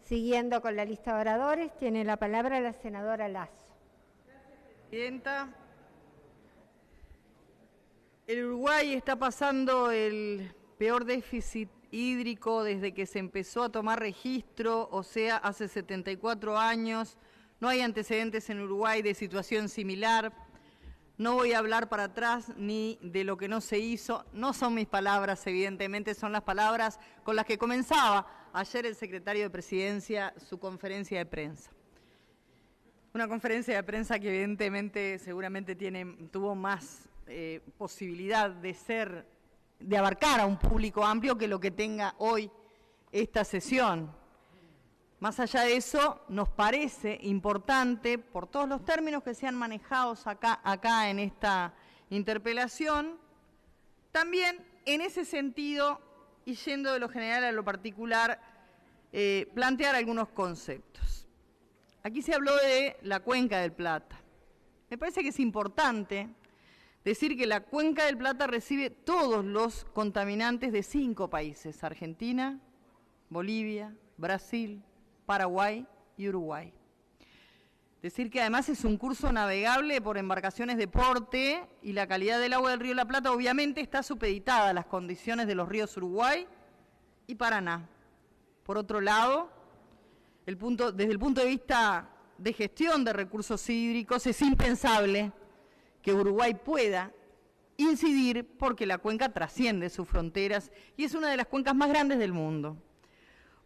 Siguiendo con la lista de oradores, tiene la palabra la senadora Lasso. Gracias, presidenta. El Uruguay está pasando el peor déficit hídrico desde que se empezó a tomar registro, o sea, hace 74 años. No hay antecedentes en Uruguay de situación similar. No voy a hablar para atrás ni de lo que no se hizo. No son mis palabras, evidentemente, son las palabras con las que comenzaba ayer el secretario de Presidencia su conferencia de prensa. Una conferencia de prensa que evidentemente seguramente tuvo más posibilidad de abarcar a un público amplio que lo que tenga hoy esta sesión. Más allá de eso, nos parece importante, por todos los términos que se han manejado acá en esta interpelación, también en ese sentido, y yendo de lo general a lo particular, plantear algunos conceptos. Aquí se habló de la Cuenca del Plata. Me parece que es importante decir que la Cuenca del Plata recibe todos los contaminantes de 5 países: Argentina, Bolivia, Brasil, Paraguay y Uruguay. Decir que además es un curso navegable por embarcaciones de porte y la calidad del agua del río La Plata obviamente está supeditada a las condiciones de los ríos Uruguay y Paraná. Por otro lado, desde el punto de vista de gestión de recursos hídricos, es impensable que Uruguay pueda incidir porque la cuenca trasciende sus fronteras y es una de las cuencas más grandes del mundo.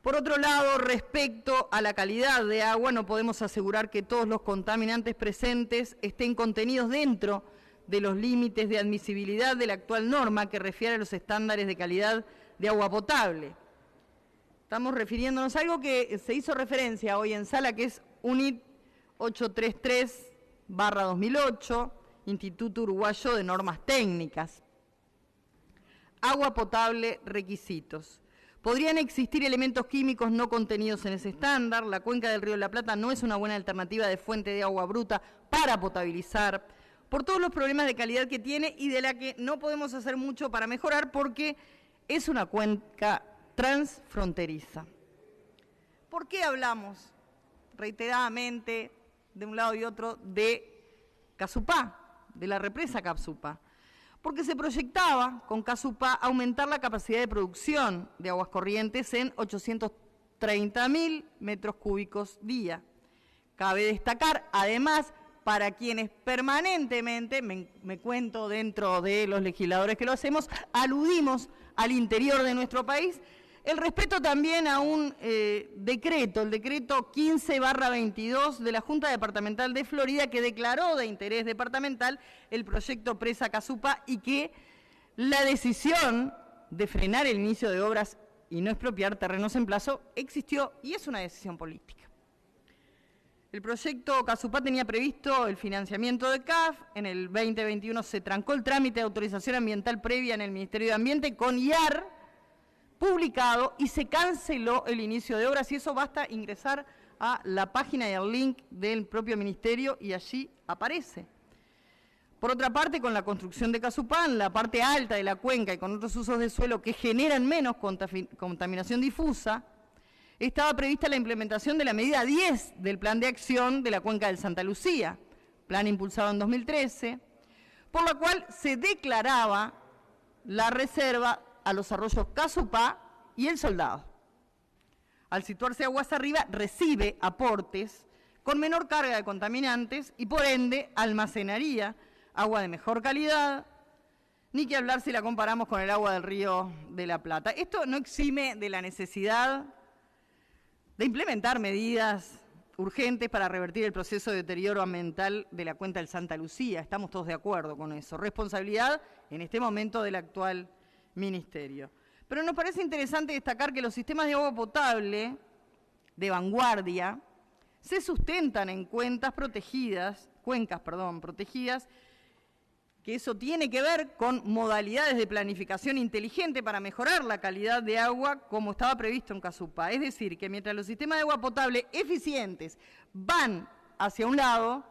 Por otro lado, respecto a la calidad de agua, no podemos asegurar que todos los contaminantes presentes estén contenidos dentro de los límites de admisibilidad de la actual norma que refiere a los estándares de calidad de agua potable. Estamos refiriéndonos a algo que se hizo referencia hoy en sala, que es UNIT 833/2008, Instituto Uruguayo de Normas Técnicas. Agua potable, requisitos. Podrían existir elementos químicos no contenidos en ese estándar. La cuenca del río La Plata no es una buena alternativa de fuente de agua bruta para potabilizar, por todos los problemas de calidad que tiene y de la que no podemos hacer mucho para mejorar porque es una cuenca transfronteriza. ¿Por qué hablamos reiteradamente, de un lado y otro, de Casupá, de la represa Casupá? Porque se proyectaba con Casupá aumentar la capacidad de producción de aguas corrientes en 830.000 metros cúbicos día. Cabe destacar, además, para quienes permanentemente, me cuento dentro de los legisladores que lo hacemos, aludimos al interior de nuestro país, el respeto también a un decreto, el decreto 15/22 de la Junta Departamental de Florida, que declaró de interés departamental el proyecto Presa Casupá y que la decisión de frenar el inicio de obras y no expropiar terrenos en plazo existió y es una decisión política. El proyecto Casupá tenía previsto el financiamiento de CAF, en el 2021 se trancó el trámite de autorización ambiental previa en el Ministerio de Ambiente con IAR publicado y se canceló el inicio de obras y eso basta ingresar a la página y al link del propio ministerio y allí aparece. Por otra parte, con la construcción de Casupá, en la parte alta de la cuenca y con otros usos de suelo que generan menos contaminación difusa, estaba prevista la implementación de la medida 10 del Plan de Acción de la Cuenca del Santa Lucía, plan impulsado en 2013, por la cual se declaraba la reserva a los arroyos Casupá y El Soldado. Al situarse aguas arriba, recibe aportes con menor carga de contaminantes y por ende almacenaría agua de mejor calidad, ni que hablar si la comparamos con el agua del río de la Plata. Esto no exime de la necesidad de implementar medidas urgentes para revertir el proceso de deterioro ambiental de la cuenca del Santa Lucía. Estamos todos de acuerdo con eso. Responsabilidad en este momento del actual ministerio. Pero nos parece interesante destacar que los sistemas de agua potable de vanguardia se sustentan en cuencas protegidas, que eso tiene que ver con modalidades de planificación inteligente para mejorar la calidad de agua como estaba previsto en Casupá. Es decir, que mientras los sistemas de agua potable eficientes van hacia un lado,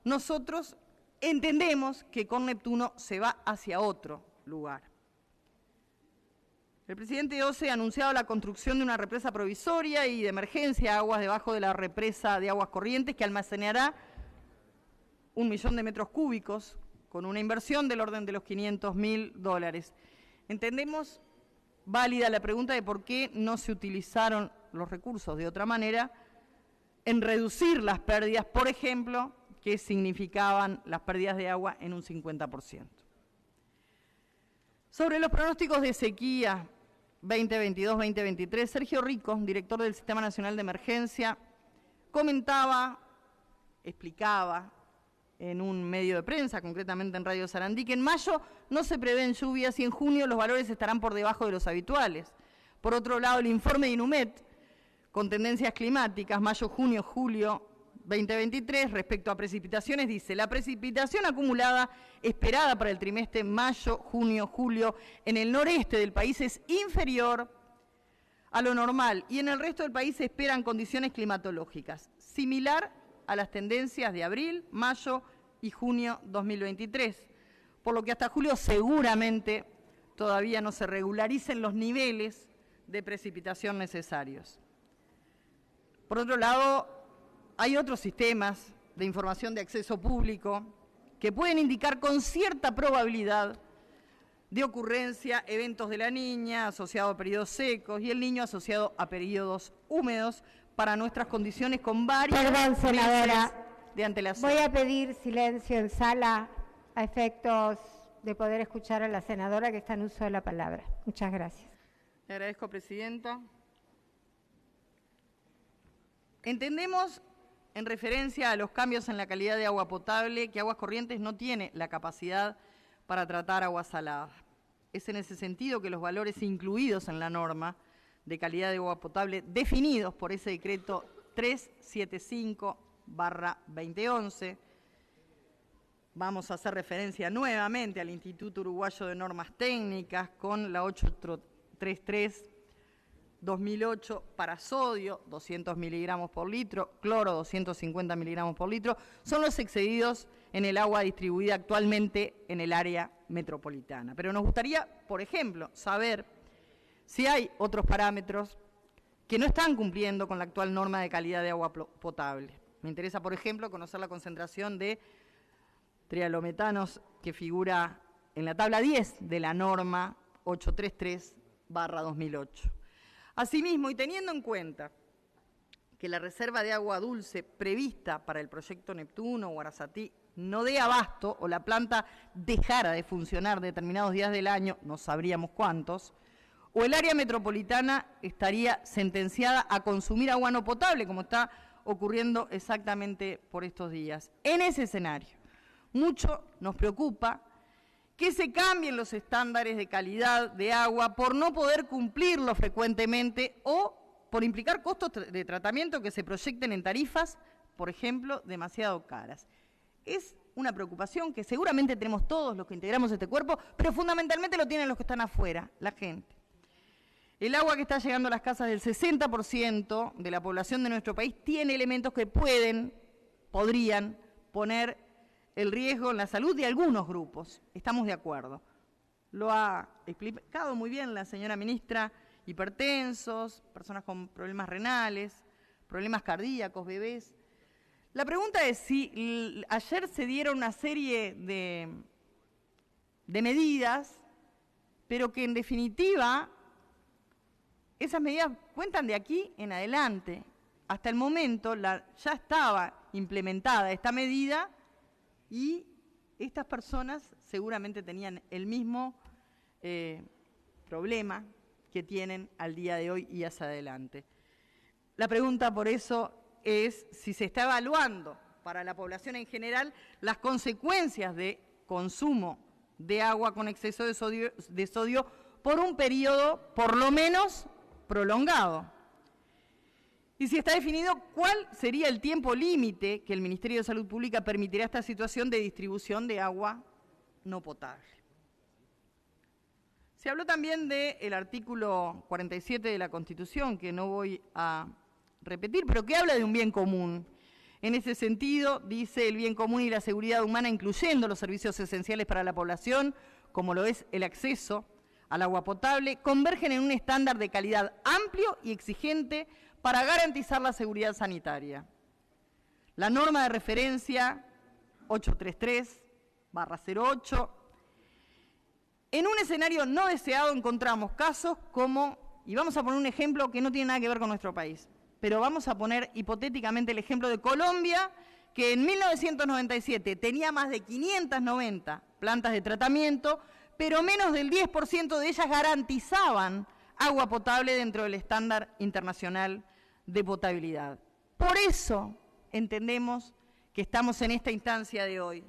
nosotros entendemos que con Neptuno se va hacia otro lugar. El presidente OCE ha anunciado la construcción de una represa provisoria y de emergencia a aguas debajo de la represa de Aguas Corrientes que almacenará 1 millón de metros cúbicos con una inversión del orden de los $500.000. Entendemos válida la pregunta de por qué no se utilizaron los recursos de otra manera en reducir las pérdidas, por ejemplo, que significaban las pérdidas de agua en un 50%. Sobre los pronósticos de sequía 2022-2023, Sergio Rico, director del Sistema Nacional de Emergencia, comentaba, explicaba en un medio de prensa, concretamente en Radio Sarandí, que en mayo no se prevén lluvias y en junio los valores estarán por debajo de los habituales. Por otro lado, el informe de INUMET, con tendencias climáticas, mayo, junio, julio 2023, respecto a precipitaciones, dice: la precipitación acumulada esperada para el trimestre mayo, junio, julio en el noreste del país es inferior a lo normal y en el resto del país se esperan condiciones climatológicas similar a las tendencias de abril, mayo y junio 2023, por lo que hasta julio seguramente todavía no se regularicen los niveles de precipitación necesarios. Por otro lado, hay otros sistemas de información de acceso público que pueden indicar con cierta probabilidad de ocurrencia eventos de la Niña asociados a periodos secos y el Niño asociado a periodos húmedos para nuestras condiciones con varios meses de antelación. Voy a pedir silencio en sala a efectos de poder escuchar a la senadora que está en uso de la palabra. Muchas gracias. Le agradezco, Presidenta. Entendemos, en referencia a los cambios en la calidad de agua potable, que Aguas Corrientes no tiene la capacidad para tratar agua salada. Es en ese sentido que los valores incluidos en la norma de calidad de agua potable definidos por ese decreto 375/2011, vamos a hacer referencia nuevamente al Instituto Uruguayo de Normas Técnicas con la 833/2008 para sodio, 200 miligramos por litro, cloro, 250 miligramos por litro, son los excedidos en el agua distribuida actualmente en el área metropolitana. Pero nos gustaría, por ejemplo, saber si hay otros parámetros que no están cumpliendo con la actual norma de calidad de agua potable. Me interesa, por ejemplo, conocer la concentración de trialometanos que figura en la tabla 10 de la norma 833/2008. Asimismo, y teniendo en cuenta que la reserva de agua dulce prevista para el proyecto Neptuno o Arasatí no dé abasto o la planta dejara de funcionar determinados días del año, no sabríamos cuántos, o el área metropolitana estaría sentenciada a consumir agua no potable, como está ocurriendo exactamente por estos días. En ese escenario, mucho nos preocupa que se cambien los estándares de calidad de agua por no poder cumplirlo frecuentemente o por implicar costos de tratamiento que se proyecten en tarifas, por ejemplo, demasiado caras. Es una preocupación que seguramente tenemos todos los que integramos este cuerpo, pero fundamentalmente lo tienen los que están afuera, la gente. El agua que está llegando a las casas del 60% de la población de nuestro país tiene elementos que podrían poner el riesgo en la salud de algunos grupos. Estamos de acuerdo. Lo ha explicado muy bien la señora ministra: hipertensos, personas con problemas renales, problemas cardíacos, bebés. La pregunta es si ayer se dieron una serie de medidas, pero que en definitiva esas medidas cuentan de aquí en adelante. Hasta el momento ya estaba implementada esta medida y estas personas seguramente tenían el mismo problema que tienen al día de hoy y hacia adelante. La pregunta por eso es si se está evaluando para la población en general las consecuencias de consumo de agua con exceso de sodio por un periodo por lo menos prolongado. Y si está definido cuál sería el tiempo límite que el Ministerio de Salud Pública permitirá esta situación de distribución de agua no potable. Se habló también del artículo 47 de la Constitución, que no voy a repetir, pero que habla de un bien común. En ese sentido, dice: el bien común y la seguridad humana, incluyendo los servicios esenciales para la población, como lo es el acceso al agua potable convergen en un estándar de calidad amplio y exigente para garantizar la seguridad sanitaria. La norma de referencia 833/08. En un escenario no deseado encontramos casos como, y vamos a poner un ejemplo que no tiene nada que ver con nuestro país, pero vamos a poner hipotéticamente el ejemplo de Colombia, que en 1997 tenía más de 590 plantas de tratamiento, pero menos del 10% de ellas garantizaban agua potable dentro del estándar internacional de potabilidad. Por eso entendemos que estamos en esta instancia de hoy.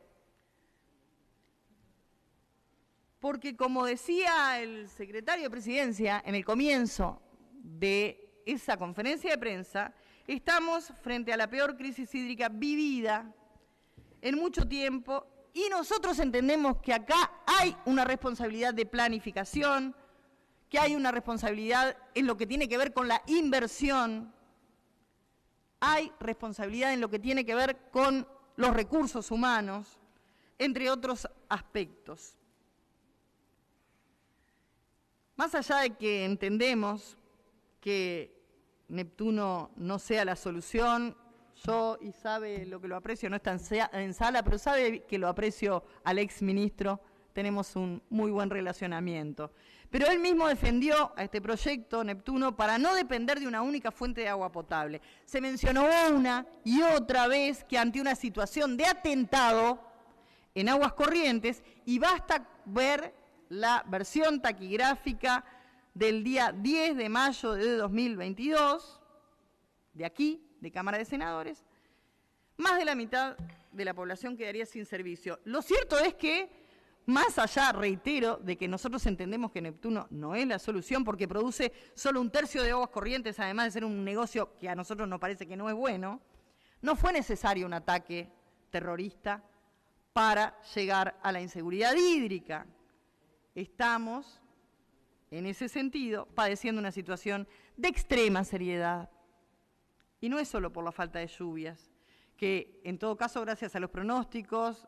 Porque, como decía el secretario de Presidencia en el comienzo de esa conferencia de prensa, estamos frente a la peor crisis hídrica vivida en mucho tiempo y nosotros entendemos que acá hay una responsabilidad de planificación, que hay una responsabilidad en lo que tiene que ver con la inversión, hay responsabilidad en lo que tiene que ver con los recursos humanos, entre otros aspectos. Más allá de que entendemos que Neptuno no sea la solución, yo, y sabe lo que lo aprecio, no está en sala, pero sabe que lo aprecio al exministro, tenemos un muy buen relacionamiento. Pero él mismo defendió a este proyecto, Neptuno, para no depender de una única fuente de agua potable. Se mencionó una y otra vez que ante una situación de atentado en Aguas Corrientes, y basta ver la versión taquigráfica del día 10 de mayo de 2022, de aquí, de Cámara de Senadores, más de la mitad de la población quedaría sin servicio. Lo cierto es que, más allá, reitero, de que nosotros entendemos que Neptuno no es la solución porque produce solo 1/3 de Aguas Corrientes, además de ser un negocio que a nosotros nos parece que no es bueno, no fue necesario un ataque terrorista para llegar a la inseguridad hídrica. Estamos, en ese sentido, padeciendo una situación de extrema seriedad. Y no es solo por la falta de lluvias, que en todo caso, gracias a los pronósticos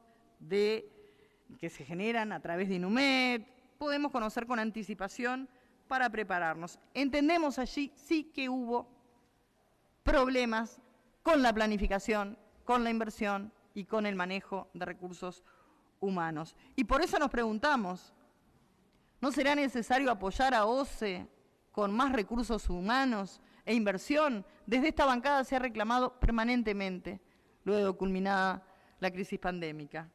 que se generan a través de INUMED, podemos conocer con anticipación para prepararnos. Entendemos allí sí que hubo problemas con la planificación, con la inversión y con el manejo de recursos humanos. Y por eso nos preguntamos, ¿no será necesario apoyar a OCE con más recursos humanos e inversión? Desde esta bancada se ha reclamado permanentemente, luego de culminada la crisis pandémica.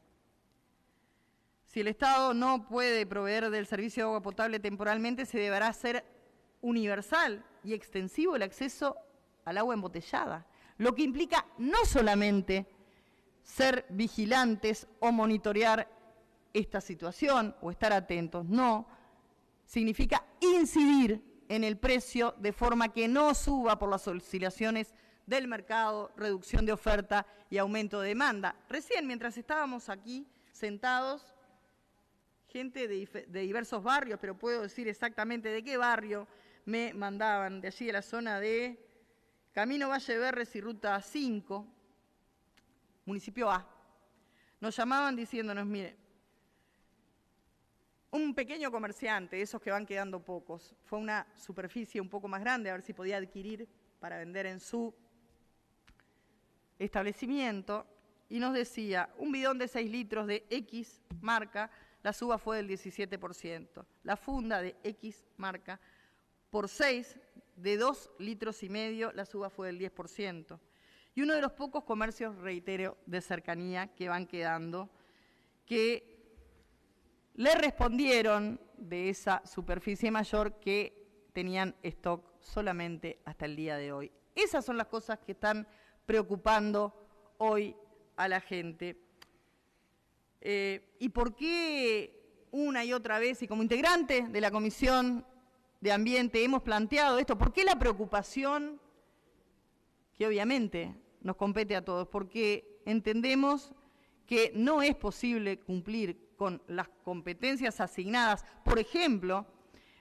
Si el Estado no puede proveer del servicio de agua potable temporalmente, se deberá hacer universal y extensivo el acceso al agua embotellada, lo que implica no solamente ser vigilantes o monitorear esta situación o estar atentos, no, significa incidir en el precio de forma que no suba por las oscilaciones del mercado, reducción de oferta y aumento de demanda. Recién, mientras estábamos aquí sentados, gente de diversos barrios, pero puedo decir exactamente de qué barrio, me mandaban de allí de la zona de Camino Valle Berres y Ruta 5, municipio A. Nos llamaban diciéndonos, mire, un pequeño comerciante, esos que van quedando pocos, fue a una superficie un poco más grande, a ver si podía adquirir para vender en su establecimiento, y nos decía, un bidón de 6 litros de X marca, la suba fue del 17%. La funda de X marca, por 6 de 2,5 litros, la suba fue del 10%. Y uno de los pocos comercios, reitero, de cercanía que van quedando, que le respondieron de esa superficie mayor que tenían stock solamente hasta el día de hoy. Esas son las cosas que están preocupando hoy a la gente. ¿Y por qué una y otra vez, y como integrante de la Comisión de Ambiente, hemos planteado esto? ¿Por qué la preocupación? Que obviamente nos compete a todos, porque entendemos que no es posible cumplir con las competencias asignadas. Por ejemplo,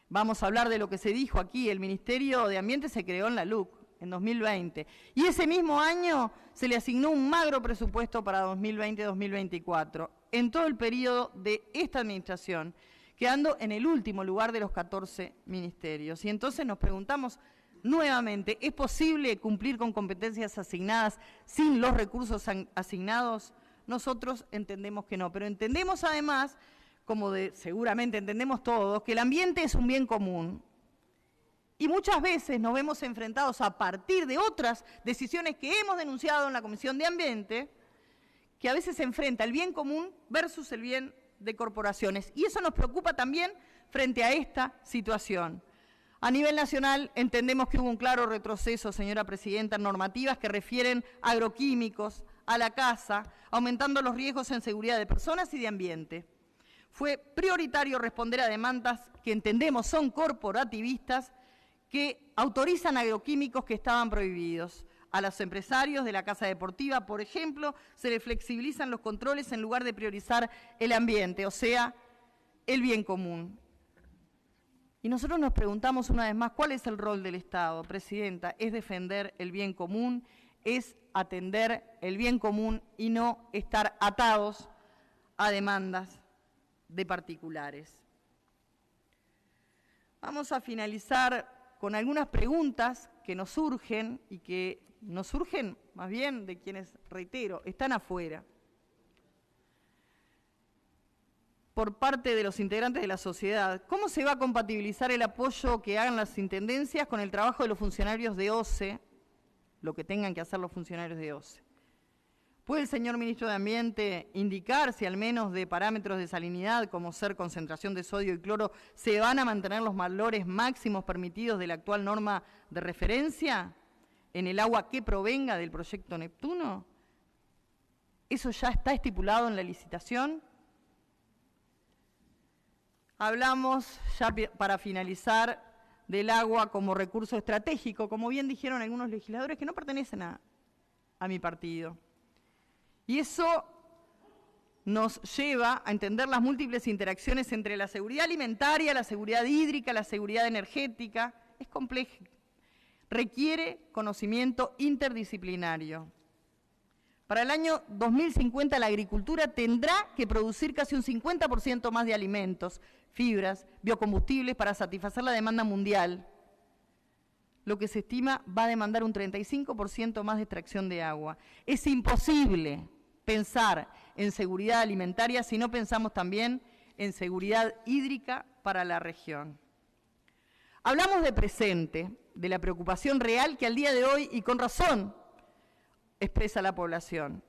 vamos a hablar de lo que se dijo aquí, el Ministerio de Ambiente se creó en la LUC en 2020, y ese mismo año se le asignó un magro presupuesto para 2020-2024. En todo el periodo de esta administración, quedando en el último lugar de los 14 ministerios. Y entonces nos preguntamos nuevamente, ¿es posible cumplir con competencias asignadas sin los recursos asignados? Nosotros entendemos que no, pero entendemos además, como seguramente entendemos todos, que el ambiente es un bien común. Y muchas veces nos vemos enfrentados a partir de otras decisiones que hemos denunciado en la Comisión de Ambiente, que a veces se enfrenta el bien común versus el bien de corporaciones. Y eso nos preocupa también frente a esta situación. A nivel nacional entendemos que hubo un claro retroceso, señora Presidenta, en normativas que refieren a agroquímicos, a la caza, aumentando los riesgos en seguridad de personas y de ambiente. Fue prioritario responder a demandas que entendemos son corporativistas, que autorizan agroquímicos que estaban prohibidos. A los empresarios de la caza deportiva, por ejemplo, se les flexibilizan los controles en lugar de priorizar el ambiente, o sea, el bien común. Y nosotros nos preguntamos una vez más, ¿cuál es el rol del Estado, Presidenta? Es defender el bien común, es atender el bien común y no estar atados a demandas de particulares. Vamos a finalizar con algunas preguntas que nos surgen y que nos surgen más bien de quienes, reitero, están afuera. Por parte de los integrantes de la sociedad, ¿cómo se va a compatibilizar el apoyo que hagan las intendencias con el trabajo de los funcionarios de OCE, lo que tengan que hacer los funcionarios de OCE? ¿Puede el señor Ministro de Ambiente indicar si al menos de parámetros de salinidad, como ser concentración de sodio y cloro, se van a mantener los valores máximos permitidos de la actual norma de referencia en el agua que provenga del proyecto Neptuno? ¿Eso ya está estipulado en la licitación? Hablamos, ya para finalizar, del agua como recurso estratégico, como bien dijeron algunos legisladores que no pertenecen a mi partido. Y eso nos lleva a entender las múltiples interacciones entre la seguridad alimentaria, la seguridad hídrica, la seguridad energética. Es complejo, requiere conocimiento interdisciplinario. Para el año 2050 la agricultura tendrá que producir casi un 50% más de alimentos, fibras, biocombustibles para satisfacer la demanda mundial. Lo que se estima va a demandar un 35% más de extracción de agua. Es imposible pensar en seguridad alimentaria si no pensamos también en seguridad hídrica para la región. Hablamos de presente, de la preocupación real que al día de hoy, y con razón, expresa la población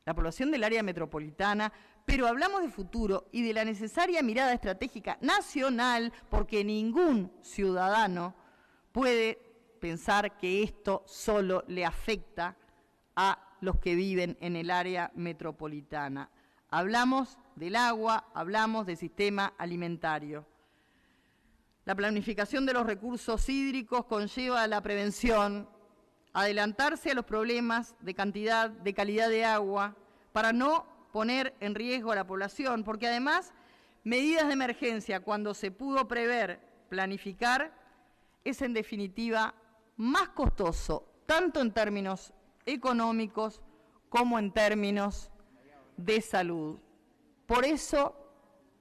del área metropolitana, pero hablamos de futuro y de la necesaria mirada estratégica nacional, porque ningún ciudadano puede pensar que esto solo le afecta a los que viven en el área metropolitana. Hablamos del agua, hablamos del sistema alimentario. La planificación de los recursos hídricos conlleva la prevención, adelantarse a los problemas de cantidad, de calidad de agua, para no poner en riesgo a la población, porque además, medidas de emergencia, cuando se pudo prever, planificar, es en definitiva más costoso, tanto en términos económicos como en términos de salud. Por eso,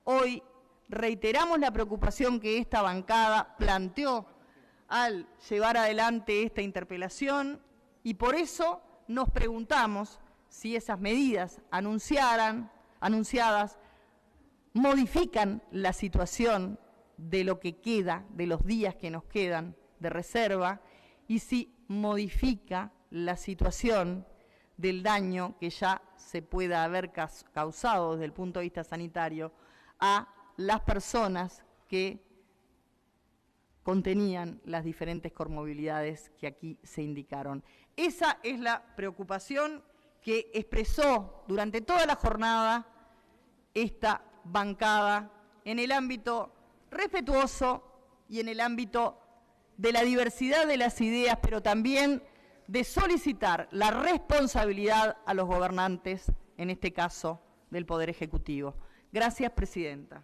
hoy reiteramos la preocupación que esta bancada planteó al llevar adelante esta interpelación y por eso nos preguntamos si esas medidas anunciadas modifican la situación de lo que queda, de los días que nos quedan de reserva, y si modifica la situación del daño que ya se pueda haber causado desde el punto de vista sanitario a las personas que contenían las diferentes comorbilidades que aquí se indicaron. Esa es la preocupación que expresó durante toda la jornada esta bancada en el ámbito respetuoso y en el ámbito de la diversidad de las ideas, pero también de solicitar la responsabilidad a los gobernantes, en este caso del Poder Ejecutivo. Gracias, Presidenta.